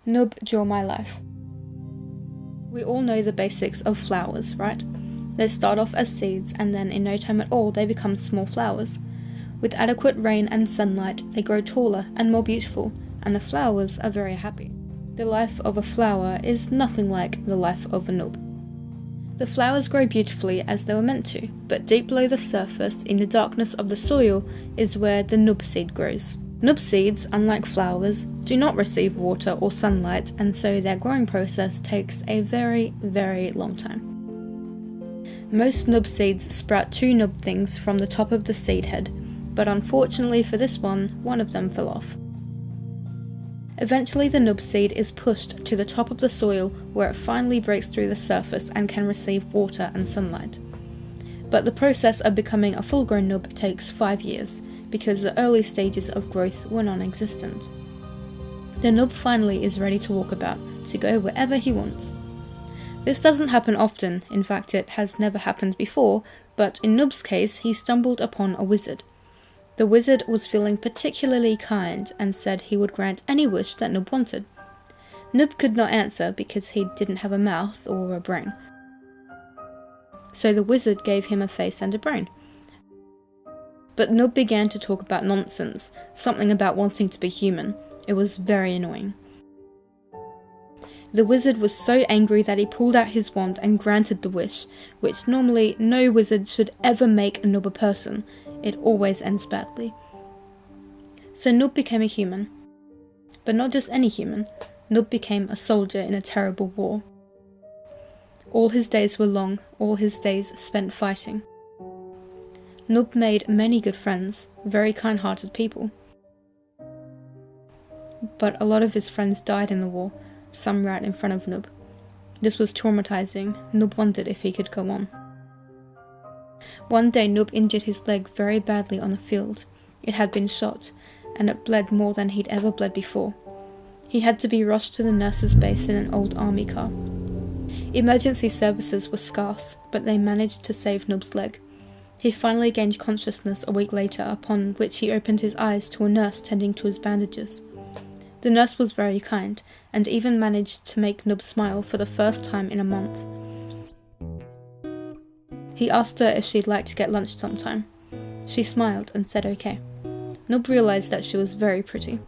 Noob, draw my life. We all know the basics of flowers, right? They start off as seeds and then in no time at all they become small flowers. With adequate rain and sunlight they grow taller and more beautiful, and the flowers are very happy. The life of a flower is nothing like the life of a noob. The flowers grow beautifully as they were meant to, but deep below the surface, in the darkness of the soil, is where the noob seed grows. Noob seeds, unlike flowers, do not receive water or sunlight, and so their growing process takes a very, very long time. Most noob seeds sprout two noob things from the top of the seed head, but unfortunately for this one of them fell off. Eventually the noob seed is pushed to the top of the soil where it finally breaks through the surface and can receive water and sunlight. But the process of becoming a full-grown noob takes 5 years, because the early stages of growth were non-existent. The noob finally is ready to walk about, to go wherever he wants. This doesn't happen often, in fact it has never happened before, but in Noob's case he stumbled upon a wizard. The wizard was feeling particularly kind and said he would grant any wish that Noob wanted. Noob could not answer because he didn't have a mouth or a brain. So the wizard gave him a face and a brain. But Noob began to talk about nonsense, something about wanting to be human. It was very annoying. The wizard was so angry that he pulled out his wand and granted the wish, which normally no wizard should ever make a noob a person. It always ends badly. So Noob became a human. But not just any human. Noob became a soldier in a terrible war. All his days were long, all his days spent fighting. Noob made many good friends, very kind-hearted people. But a lot of his friends died in the war, some right in front of Noob. This was traumatizing. Noob wondered if he could go on. One day Noob injured his leg very badly on the field. It had been shot, and it bled more than he'd ever bled before. He had to be rushed to the nurse's base in an old army car. Emergency services were scarce, but they managed to save Noob's leg. He finally gained consciousness a week later, upon which he opened his eyes to a nurse tending to his bandages. The nurse was very kind, and even managed to make Noob smile for the first time in a month. He asked her if she'd like to get lunch sometime. She smiled and said okay. Noob realised that she was very pretty.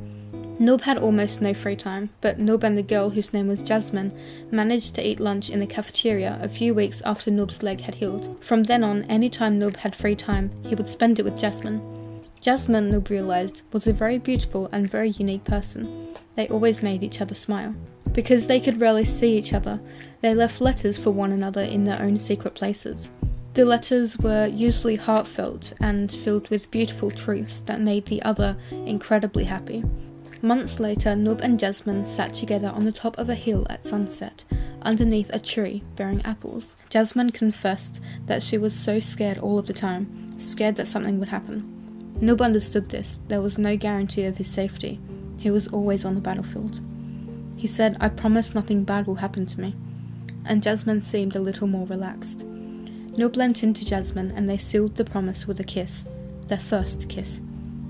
Noob had almost no free time, but Noob and the girl, whose name was Jasmine, managed to eat lunch in the cafeteria a few weeks after Noob's leg had healed. From then on, any time Noob had free time, he would spend it with Jasmine. Jasmine, Noob realised, was a very beautiful and very unique person. They always made each other smile. Because they could rarely see each other, they left letters for one another in their own secret places. The letters were usually heartfelt and filled with beautiful truths that made the other incredibly happy. Months later, Noob and Jasmine sat together on the top of a hill at sunset, underneath a tree bearing apples. Jasmine confessed that she was so scared all of the time, scared that something would happen. Noob understood this. There was no guarantee of his safety. He was always on the battlefield. He said, "I promise nothing bad will happen to me." And Jasmine seemed a little more relaxed. Noob leant into Jasmine and they sealed the promise with a kiss, their first kiss.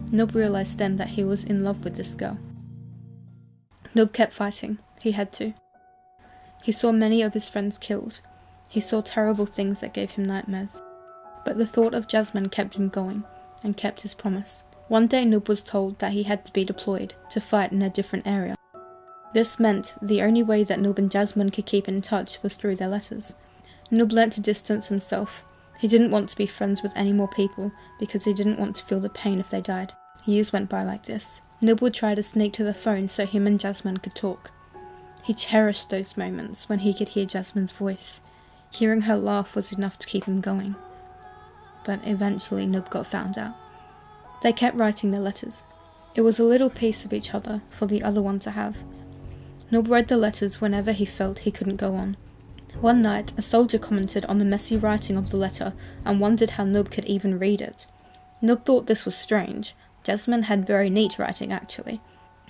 Noob realised then that he was in love with this girl. Noob kept fighting. He had to. He saw many of his friends killed. He saw terrible things that gave him nightmares. But the thought of Jasmine kept him going, and kept his promise. One day Noob was told that he had to be deployed, to fight in a different area. This meant the only way that Noob and Jasmine could keep in touch was through their letters. Noob learnt to distance himself. He didn't want to be friends with any more people, because he didn't want to feel the pain if they died. Years went by like this. Noob would try to sneak to the phone so him and Jasmine could talk. He cherished those moments when he could hear Jasmine's voice. Hearing her laugh was enough to keep him going. But eventually Noob got found out. They kept writing their letters. It was a little piece of each other for the other one to have. Noob read the letters whenever he felt he couldn't go on. One night, a soldier commented on the messy writing of the letter and wondered how Noob could even read it. Noob thought this was strange. Jasmine had very neat writing, actually.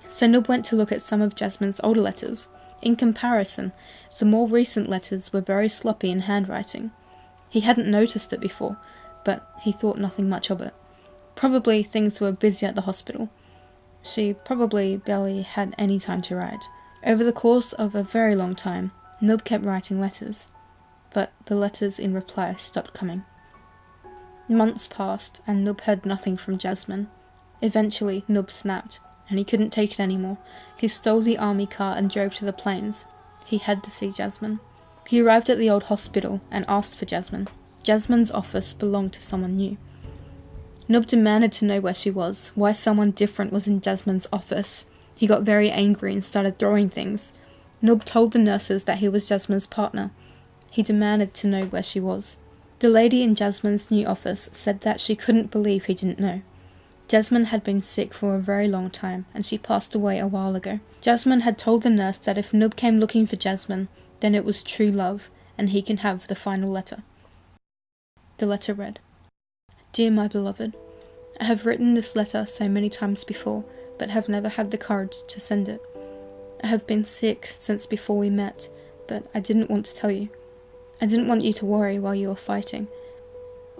So Noob went to look at some of Jasmine's older letters. In comparison, the more recent letters were very sloppy in handwriting. He hadn't noticed it before, but he thought nothing much of it. Probably things were busy at the hospital. She probably barely had any time to write. Over the course of a very long time, Noob kept writing letters, but the letters in reply stopped coming. Months passed, and Noob heard nothing from Jasmine. Eventually, Noob snapped, and he couldn't take it anymore. He stole the army car and drove to the plains. He had to see Jasmine. He arrived at the old hospital and asked for Jasmine. Jasmine's office belonged to someone new. Noob demanded to know where she was, why someone different was in Jasmine's office. He got very angry and started throwing things. Noob told the nurses that he was Jasmine's partner. He demanded to know where she was. The lady in Jasmine's new office said that she couldn't believe he didn't know. Jasmine had been sick for a very long time, and she passed away a while ago. Jasmine had told the nurse that if Noob came looking for Jasmine, then it was true love, and he can have the final letter. The letter read, "Dear my beloved, I have written this letter so many times before, but have never had the courage to send it. I have been sick since before we met, but I didn't want to tell you. I didn't want you to worry while you were fighting.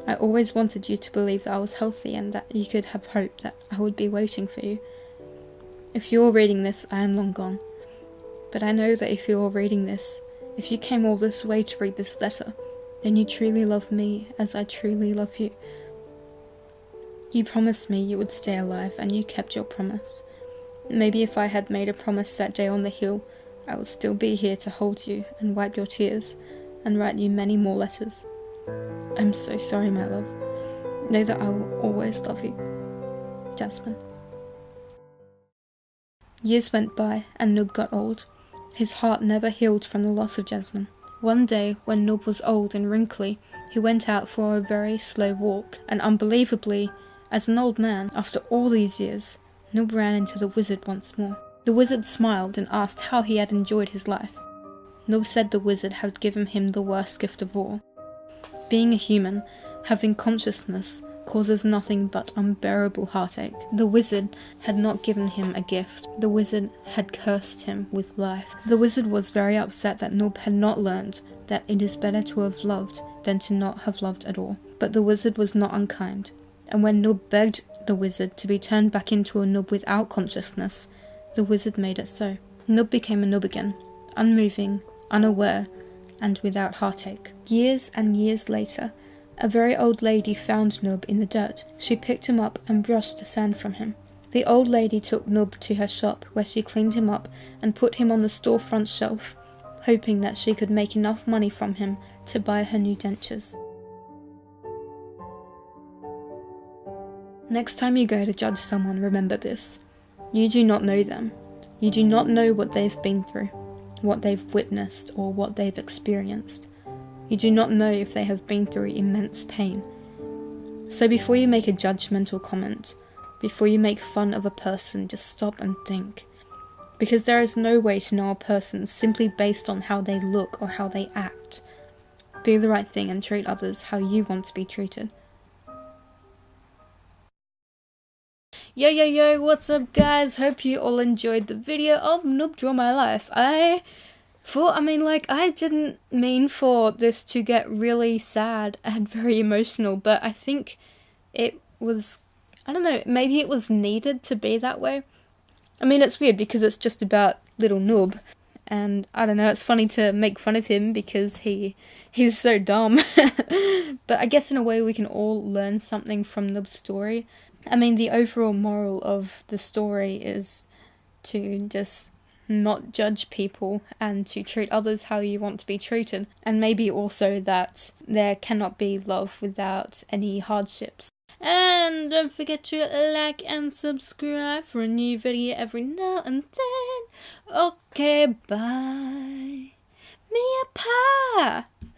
I always wanted you to believe that I was healthy and that you could have hope that I would be waiting for you. If you're reading this, I am long gone. But I know that if you're reading this, if you came all this way to read this letter, then you truly love me as I truly love you. You promised me you would stay alive, and you kept your promise. Maybe if I had made a promise that day on the hill, I would still be here to hold you and wipe your tears and write you many more letters. I'm so sorry, my love. Know that I will always love you. Jasmine." Years went by, and Noob got old. His heart never healed from the loss of Jasmine. One day, when Noob was old and wrinkly, he went out for a very slow walk, and unbelievably, as an old man, after all these years, Noob ran into the wizard once more. The wizard smiled and asked how he had enjoyed his life. Noob said the wizard had given him the worst gift of all. Being a human, having consciousness, causes nothing but unbearable heartache. The wizard had not given him a gift. The wizard had cursed him with life. The wizard was very upset that Noob had not learned that it is better to have loved than to not have loved at all. But the wizard was not unkind, and when Noob begged the wizard to be turned back into a Noob without consciousness, the wizard made it so. Noob became a Noob again, unmoving, unaware, and without heartache. Years and years later, a very old lady found Noob in the dirt. She picked him up and brushed the sand from him. The old lady took Noob to her shop, where she cleaned him up and put him on the storefront shelf, hoping that she could make enough money from him to buy her new dentures. Next time you go to judge someone, remember this. You do not know them. You do not know what they've been through, what they've witnessed, or what they've experienced. You do not know if they have been through immense pain. So before you make a judgmental comment, before you make fun of a person, just stop and think. Because there is no way to know a person simply based on how they look or how they act. Do the right thing and treat others how you want to be treated. Yo, what's up guys? Hope you all enjoyed the video of Noob Draw My Life. I didn't mean for this to get really sad and very emotional, but I think it was, I don't know, maybe it was needed to be that way. I mean, it's weird because it's just about little Noob, and I don't know, it's funny to make fun of him because he's so dumb. But I guess in a way we can all learn something from Noob's story. I mean, the overall moral of the story is to just not judge people and to treat others how you want to be treated. And maybe also that there cannot be love without any hardships. And don't forget to like and subscribe for a new video every now and then. Okay, bye. Mia pa!